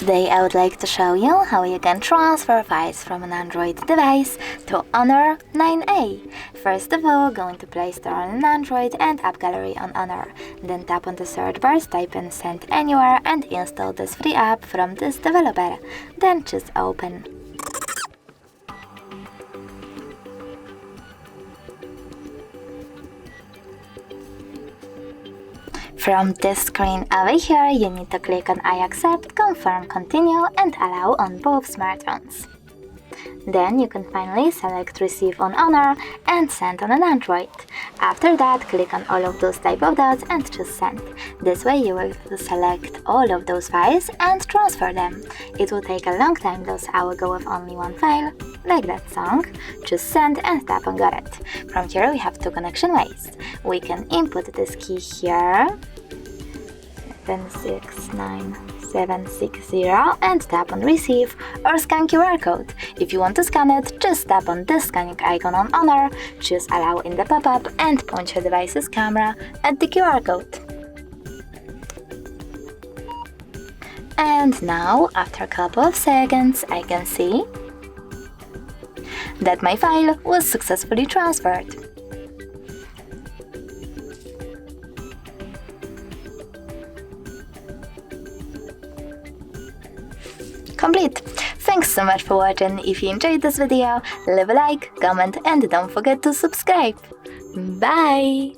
Today I would like to show you how you can transfer files from an Android device to Honor 9A. First of all, go into Play Store on an Android and App Gallery on Honor. Then tap on the search bar, type in Send Anywhere and install this free app from this developer. Then choose Open. From this screen over here, you need to click on I accept, confirm, continue and allow on both smartphones. Then you can finally select Receive on Honor and Send on an Android. After that, click on all of those type of dots and choose Send. This way you will select all of those files and transfer them. It will take a long time though, so I will go with only one file, like that song. Choose Send and tap on Got It. From here we have two connection ways. We can input this key here, 76960, and tap on Receive or scan QR code. If you want to scan it, just tap on this scanning icon on Honor, choose Allow in the pop-up and point your device's camera at the QR code. And now, after a couple of seconds, I can see that my file was successfully transferred. Complete. Thanks so much for watching. If you enjoyed this video, leave a like, comment and don't forget to subscribe. Bye!